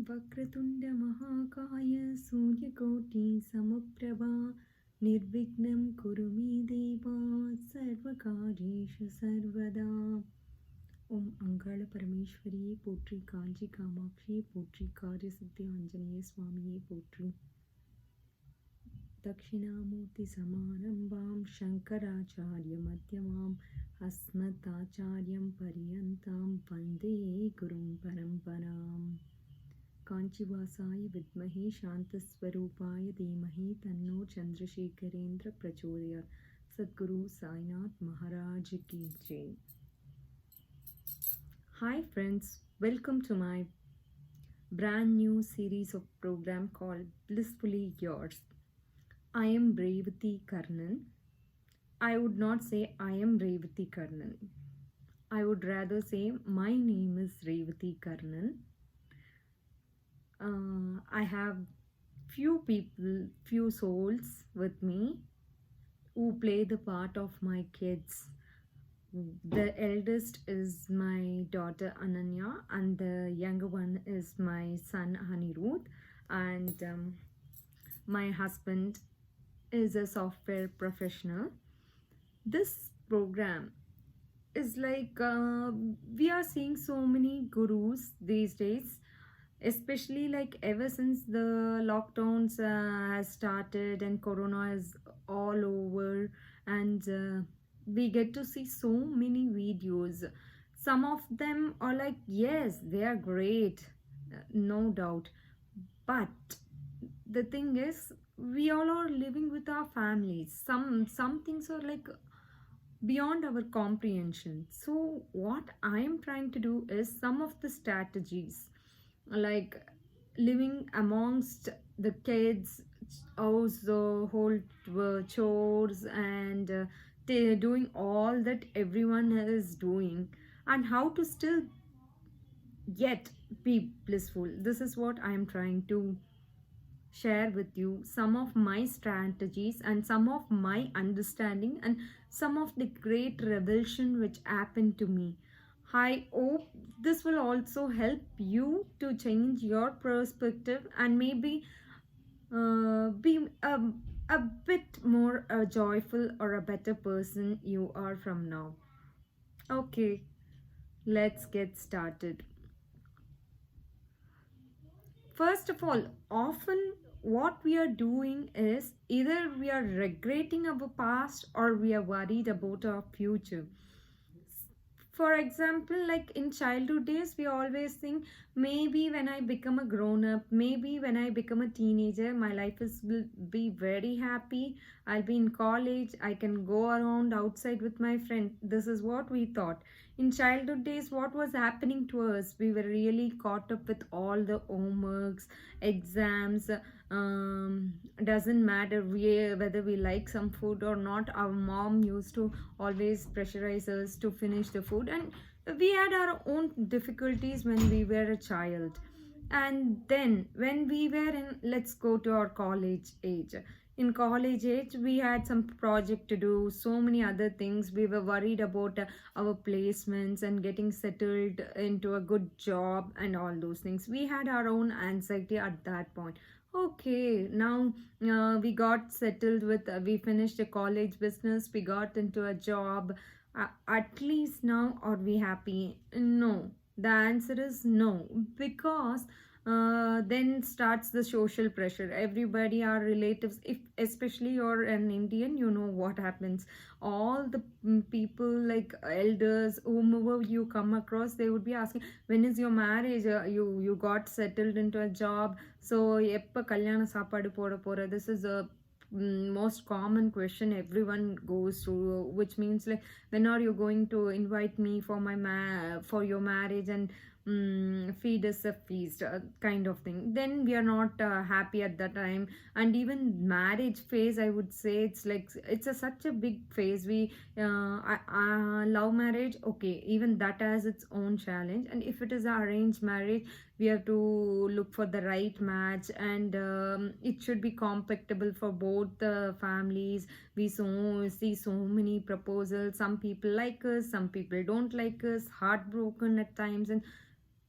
वक्रतुण्ड महाकाय सूर्यकोटि समप्रभा निर्विघ्नं कुरु मे देवा सर्वकार्येषु सर्वदा. ஓம் அங்காள பரமேஸ்வரியே போற்றி, காஞ்சி காமாட்சியே போற்றி, காரிய சித்தி ஆஞ்சநேய சுவாமியே போற்றி. தட்சிணாமூர்த்தி சமாரம்பாம் சங்கராச்சாரிய மத்தியமாம் அஸ்மதாச்சாரியம் பரியந்தாம் வந்தே குரும் பரம்பராம். காஞ்சிவாசாய வித்மஹே சாந்தஸ்வரூபாய தீமஹி தன்னோ சந்திரசேகரேந்திர பிரச்சோதயாத். சத்குரு சாய்நாத் மகாராஜ் கி Jai. Hi friends, welcome to my brand new series of program called Blissfully Yours. I am Revathi Karnan. I would not say I am Revathi Karnan. I would rather say my name is Revathi Karnan. I have few people, few souls with me who play the part of my kids. The eldest is my daughter Ananya and the younger one is my son Anirudh, and my husband is a software professional. This program is like we are seeing so many gurus these days, especially like ever since the lockdowns has started and corona is all over, and we get to see so many videos. Some of them are like, yes, they are great, no doubt, but the thing is we all are living with our families. Some things are like beyond our comprehension. So what I am trying to do is some of the strategies, like living amongst the kids, household chores, and doing all that everyone is doing, and how to still yet be blissful. This is what I am trying to share with you, some of my strategies and some of my understanding and some of the great revelation which happened to me. I hope this will also help you to change your perspective and maybe be a bit more joyful or a better person you are from now. Okay, let's get started. First of all, often what we are doing is either we are regretting our past or we are worried about our future. For example, like in childhood days, we always think maybe when I become a grown up, maybe when I become a teenager, my life will be very happy. I'll be in college, I can go around outside with my friend. This is what we thought. In childhood days, what was happening to us? We were really caught up with all the homeworks, exams. Doesn't matter whether we like some food or not. Our mom used to always pressurize us to finish the food, and we had our own difficulties when we were a child. And then when we were in, let's go to our college age. In college age, we had some project to do, so many other things. We were worried about our placements and getting settled into a good job and all those things. We had our own anxiety at that point. Okay, now we got settled with, we finished a college business, we got into a job. At least now are we happy? No, the answer is no, because then starts the social pressure. Everybody, our relatives, if especially you're an Indian, you know what happens. All the people, like elders, whomever you come across, they would be asking, when is your marriage? You got settled into a job, so எப்ப கல்யாண சாப்பாடு போட போற? This is a most common question everyone goes through, which means like, when are you going to invite me for my for your marriage and feed us a feast, kind of thing. Then we are not happy at that time. And even marriage phase, I would say, it's like it's such a big phase. We love marriage, okay, even that has its own challenge. And if it is an arranged marriage, we have to look for the right match, and it should be compatible for both the families. We see so many proposals. Some people like us, some people don't like us, heartbroken at times, and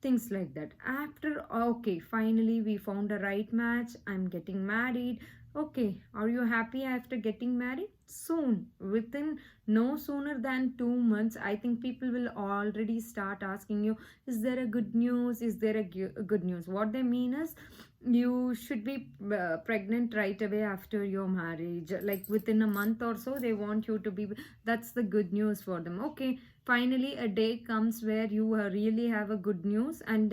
things like that. After, okay, finally we found a right match, I'm getting married. Okay, are you happy after getting married? Soon, within no sooner than 2 months, I think people will already start asking you, is there a good news, is there a good news? What they mean is, you should be pregnant right away after your marriage, like within a month or so they want you to be. That's the good news for them. Okay, finally a day comes where you really have a good news, and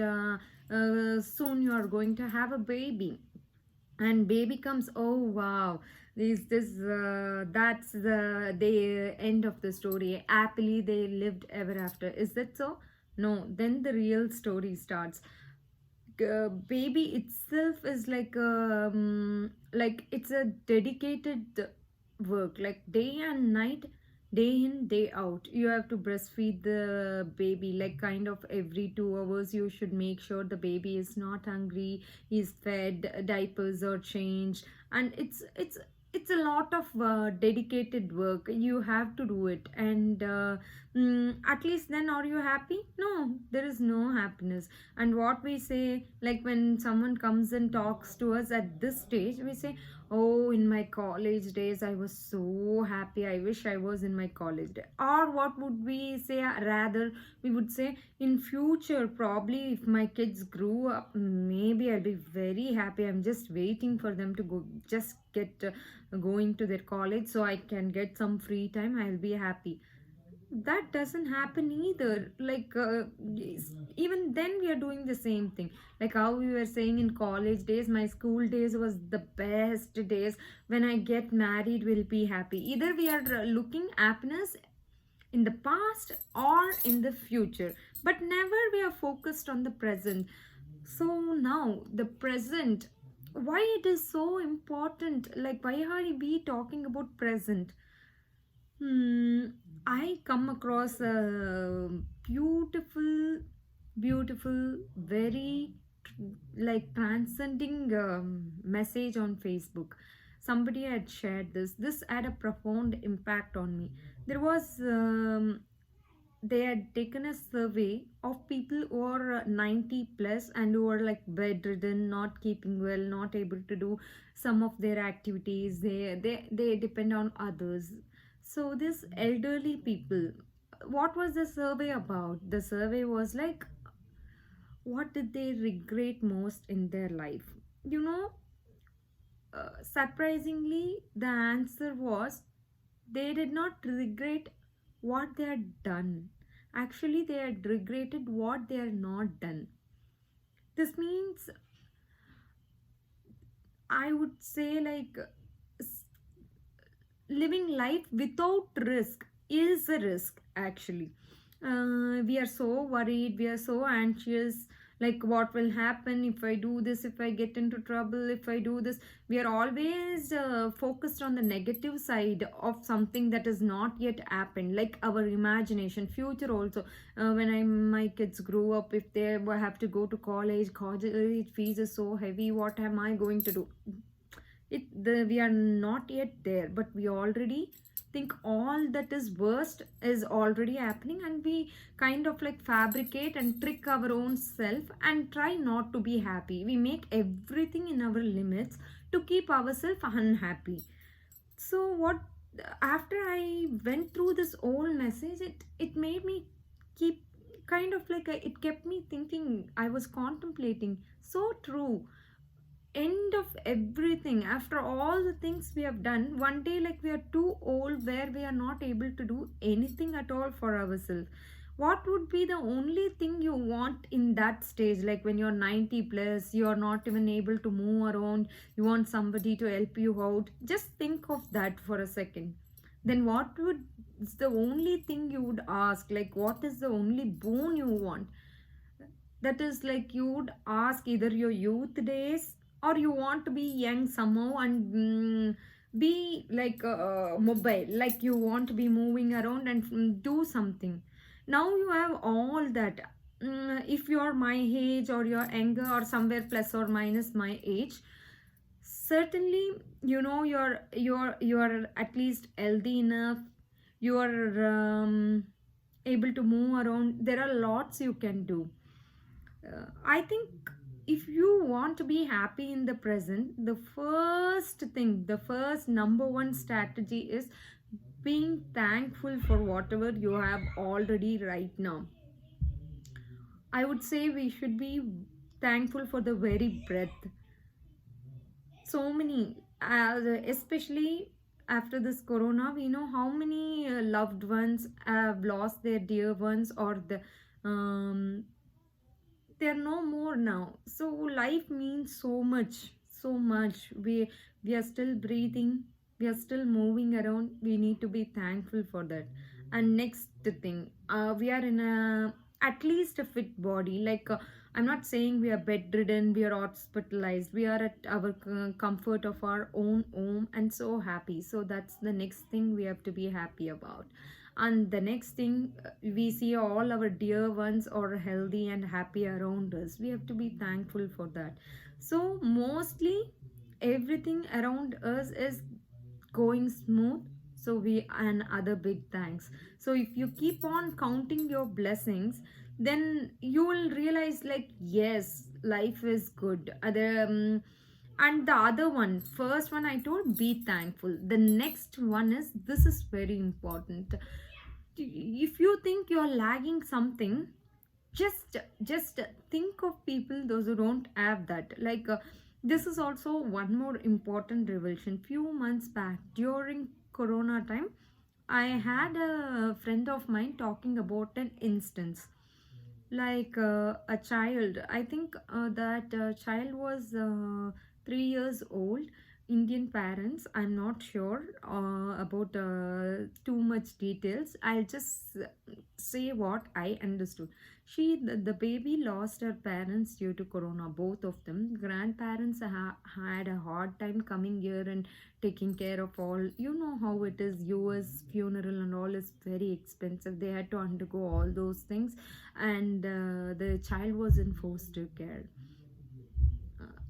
soon you are going to have a baby, and baby comes, oh wow, this that's the end of the story, happily they lived ever after. Is that so? No, then the real story starts. Baby itself is like it's a dedicated work, like day and night, day in day out. You have to breastfeed the baby, like kind of every 2 hours you should make sure the baby is not hungry, is fed, diapers are changed, and it's a lot of dedicated work. You have to do it, and at least then are you happy? No, there is no happiness. And what we say, like when someone comes and talks to us at this stage, we say, oh, in my college days I was so happy, I wish I was in my college day. Or what would we say? Rather, we would say, in future probably if my kids grew up, maybe I'll be very happy, I'm just waiting for them to go, just get going to their college so I can get some free time, I'll be happy. That doesn't happen either. Like even then we are doing the same thing, like how we were saying, in college days, my school days was the best days, when I get married we'll be happy. Either we are looking happiness in the past or in the future, but never we are focused on the present. So now the present, why it is so important, like why are we talking about present? Hmm, I come across a beautiful, beautiful, very like transcending message on Facebook. Somebody had shared this. This had a profound impact on me. There was they had taken a survey of people who are 90 plus and who are like bedridden, not keeping well, not able to do some of their activities. They depend on others. So this elderly people, what was the survey about? The survey was like, what did they regret most in their life? You know, surprisingly, the answer was, they did not regret what they had done. Actually, they had regretted what they had not done. This means, I would say, like living life without risk is a risk actually. We are so worried, we are so anxious, like what will happen if I do this, if I get into trouble, if I do this. We are always focused on the negative side of something that has not yet happened, like our imagination, future also. My kids grow up, if they have to go to college fees is so heavy, what am I going to do? We are not yet there, but we already think all that is worst is already happening, and we kind of like fabricate and trick our own self and try not to be happy. We make everything in our limits to keep ourselves unhappy. So what, after I went through this whole message, it made me keep kind of like it kept me thinking. I was contemplating, so true. End of everything, after all the things we have done, one day like we are too old where we are not able to do anything at all for ourselves. What would be the only thing you want in that stage, like when you're 90 plus, you're not even able to move around, you want somebody to help you out? Just think of that for a second. Then what would, it's the only thing you would ask, like what is the only boon you want? That is like you would ask either your youth days, or you want to be young somehow and be like mobile, like you want to be moving around and do something. Now you have all that. If you're my age or you're younger or somewhere plus or minus my age, certainly you know you're at least healthy enough, you are able to move around, there are lots you can do. I think if you want to be happy in the present, the first thing, the first number one strategy is being thankful for whatever you have already right now. I would say we should be thankful for the very breath. So many, especially after this corona, we know how many loved ones have lost their dear ones, or they're no more now. So life means so much, so much. We are still breathing, we are still moving around, we need to be thankful for that. And next thing, we are in a at least a fit body, like I'm not saying we are bedridden, we are hospitalized, we are at our comfort of our own home and so happy. So that's the next thing we have to be happy about. And the next thing, we see all our dear ones are healthy and happy around us, we have to be thankful for that. So mostly everything around us is going smooth, so we and other big thanks. So if you keep on counting your blessings, then you will realize, like, yes, life is good. And the other one, first one I told, be thankful. The next one is, this is very important. If you think you're lagging something, just think of people those who don't have that. Like this is also one more important revelation. Few months back during corona time, I had a friend of mine talking about an instance, like a child. I think that child was 3 years old, Indian parents. I'm not sure about too much details. I'll just say what I understood. The baby lost her parents due to corona, both of them. Grandparents had a hard time coming here and taking care of all. You know how it is, US funeral and all is very expensive. They had to undergo all those things, and the child was in foster care.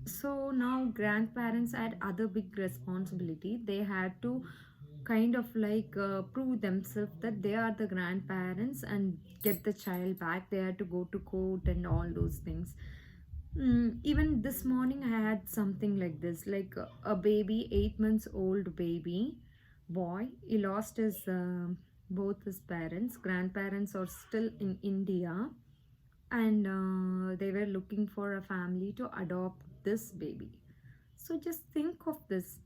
So now grandparents had other big responsibility. They had to kind of like prove themselves that they are the grandparents and get the child back. They had to go to court and all those things. Even this morning I had something like this, like a baby, 8 months old baby boy. He lost his both his parents. Grandparents are still in India, and they were looking for a family to adopt this baby. So just think of this,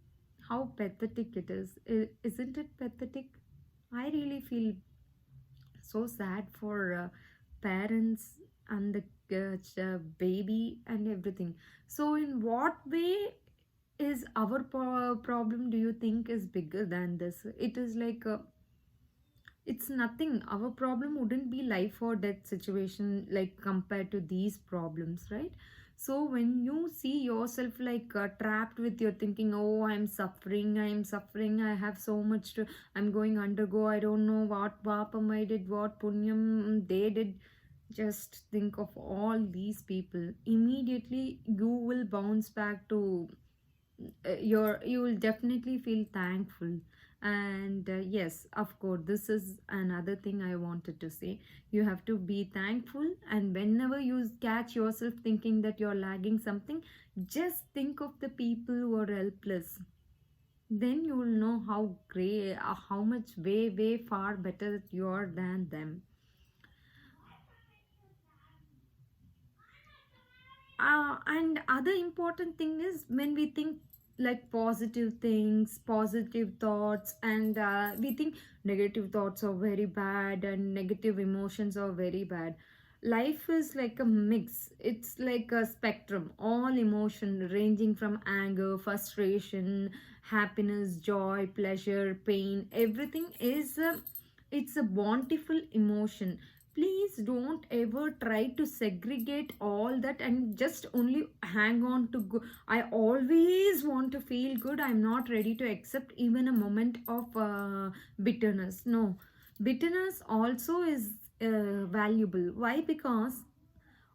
how pathetic it is. Isn't it pathetic? I really feel so sad for parents and the baby and everything. So in what way is our problem, do you think, is bigger than this? It is like it's nothing. Our problem wouldn't be life or death situation like compared to these problems, right? So when you see yourself like trapped with your thinking, oh, I'm suffering, I have so much to, I'm going undergo, I don't know what papam I did, what punyam they did. Just think of all these people. Immediately you will bounce back to you will definitely feel thankful. And yes, of course, this is another thing I wanted to say. You have to be thankful, and whenever you catch yourself thinking that you're lagging something, just think of the people who are helpless. Then you will know how great, how much way far better you are than them. And other important thing is, when we think like positive things, positive thoughts, and we think negative thoughts are very bad and negative emotions are very bad. Life is like a mix. It's like a spectrum, all emotion ranging from anger, frustration, happiness, joy, pleasure, pain. Everything is it's a bountiful emotion. Please don't ever try to segregate all that and just only hang on to good. I always want to feel good, I'm not ready to accept even a moment of bitterness. No, bitterness also is valuable. Why? Because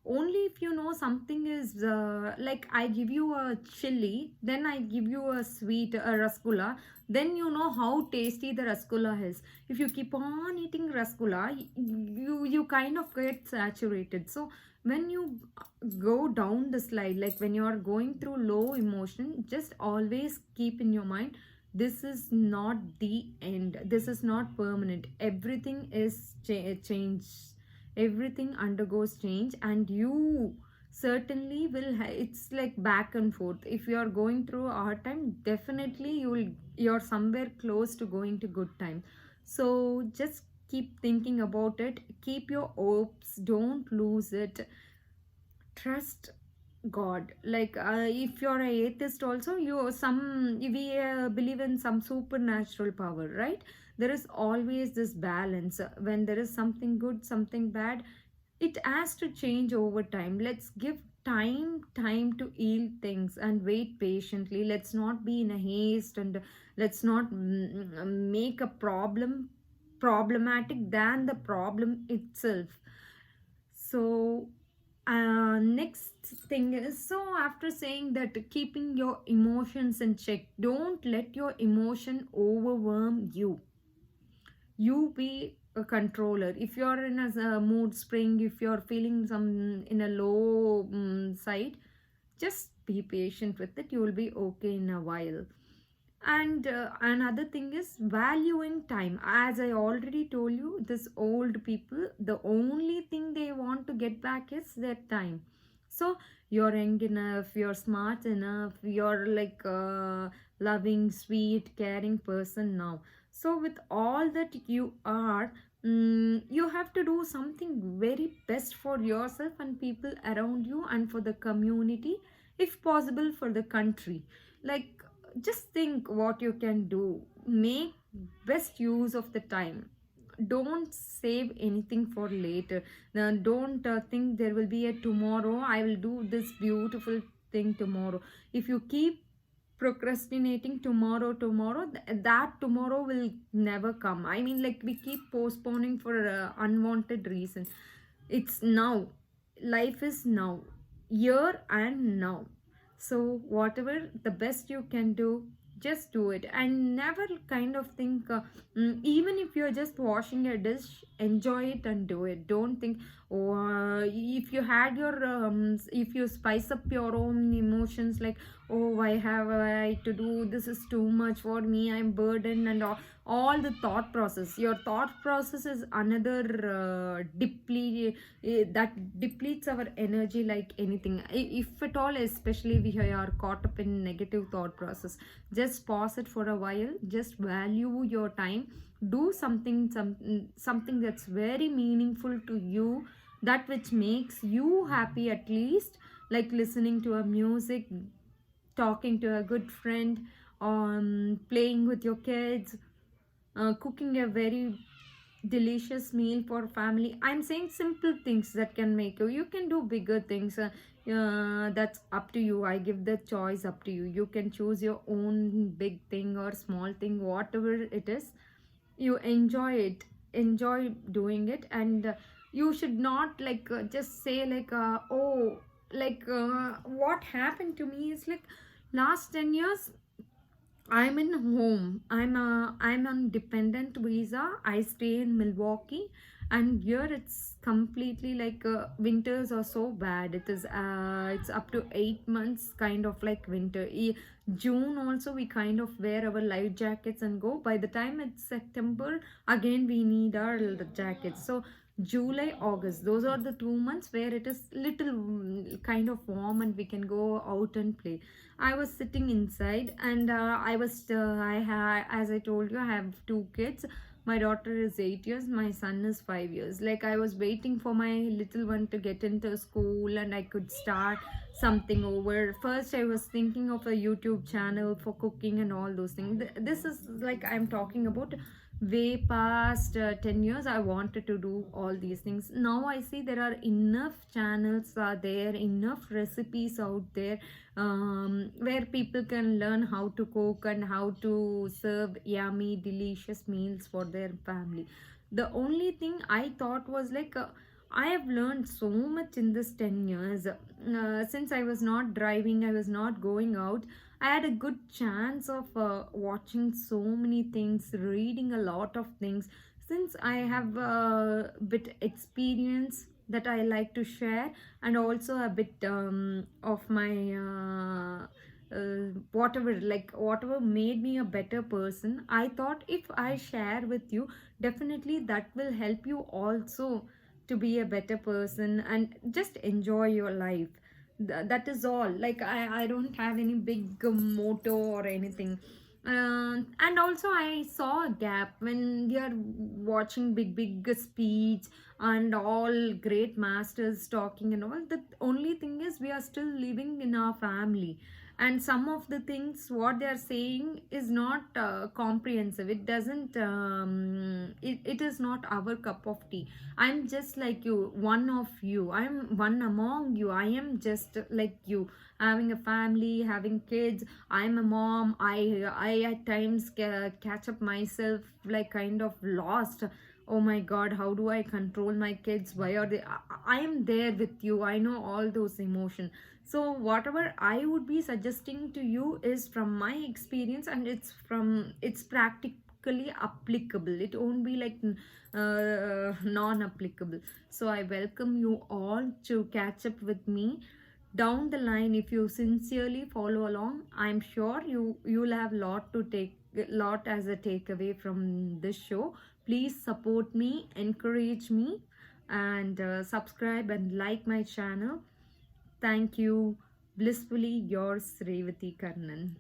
only if you know something is like, I give you a chili, then I give you a sweet, a rasgulla, then you know how tasty the rasgulla is. If you keep on eating rasgulla, you kind of get saturated. So when you go down the slide, like when you are going through low emotion, just always keep in your mind, this is not the end, this is not permanent, everything is change, everything undergoes change, and you certainly will it's like back and forth. If you are going through a hard time, definitely you're somewhere close to going to good time. So just keep thinking about it, keep your hopes, don't lose it, trust God. Like if you're a atheist also, you some we believe in some supernatural power, right? There is always this balance. When there is something good, something bad, it has to change over time. Let's give time to heal things and wait patiently. Let's not be in a haste, and let's not make a problematic than the problem itself. So next thing is, so after saying that, keeping your emotions in check, don't let your emotion overwhelm you. You be a controller. If you're in a mood spring, if you're feeling some in a low side, just be patient with it, you will be okay in a while. And another thing is valuing time. As I already told you, this old people, the only thing they want to get back is their time. So you're young enough, you're smart enough, you're like a loving, sweet, caring person now. So with all that you are, you have to do something very best for yourself and people around you, and for the community, if possible for the country. Like, just think what you can do, make best use of the time, don't save anything for later. Now, don't think there will be a tomorrow, I will do this beautiful thing tomorrow. If you keep procrastinating tomorrow, that tomorrow will never come. I mean, like, we keep postponing for unwanted reason. It's now, life is now, here and now. So whatever the best you can do, just do it, and never kind of think even if you're just washing a dish, enjoy it and do it. Don't think, oh, if you had your if you spice up your own emotions, like, oh, why have I to do this, is too much for me, I'm burdened, and all the thought process, your thought process is another that depletes our energy like anything. If at all, especially we are caught up in negative thought process, just pause it for a while, just value your time, do something that's very meaningful to you, that which makes you happy at least, like listening to a music, talking to a good friend, playing with your kids, cooking a very delicious meal for family. I'm saying simple things that can make you can do bigger things. That's up to you. I give the choice up to you. You can choose your own big thing or small thing, whatever it is. You enjoy it, enjoy doing it. And you should not like just say like oh, like what happened to me is like, last 10 years I'm in home. I'm on dependent visa. I stay in Milwaukee, and here it's completely like winters are so bad. It's up to 8 months kind of like winter. June also we kind of wear our light jackets and go. By the time it's September, again we need our jackets. So July, August, those are the 2 months where it is little kind of warm and we can go out and play. I was sitting inside, and as I told you, I have two kids. My daughter is 8 years, my son is 5 years. Like, I was waiting for my little one to get into school and I could start something over. First, I was thinking of a YouTube channel for cooking and all those things. This is like, I'm talking about way past 10 years. I wanted to do all these things. Now I see there are enough channels are there, enough recipes out there, where people can learn how to cook and how to serve yummy delicious meals for their family. The only thing I thought was like, I have learned so much in this 10 years. Since I was not driving, I was not going out, I had a good chance of watching so many things, reading a lot of things. Since I have a bit experience that I like to share, and also a bit of my whatever, like whatever made me a better person. I thought if I share with you, definitely that will help you also to be a better person and just enjoy your life. That is all. Like I don't have any big motto or anything. And also I saw a gap when we are watching big speech and all great masters talking and all. The only thing is we are still living in our family, and some of the things what they are saying is not comprehensive. It doesn't it is not our cup of tea. I'm just like you, one of you. I'm one among you. I am just like you, having a family, having kids. I'm a mom. I at times catch up myself, like kind of lost. Oh my god, how do I control my kids? Why are they? I am there with you. I know all those emotions. So whatever I would be suggesting to you is from my experience, and it's practically applicable. It won't be like non applicable. So I welcome you all to catch up with me down the line. If you sincerely follow along, I'm sure you'll have lot as a takeaway from this show. Please support me, encourage me, and subscribe and like my channel. Thank you. Blissfully yours, Revathi Karnan.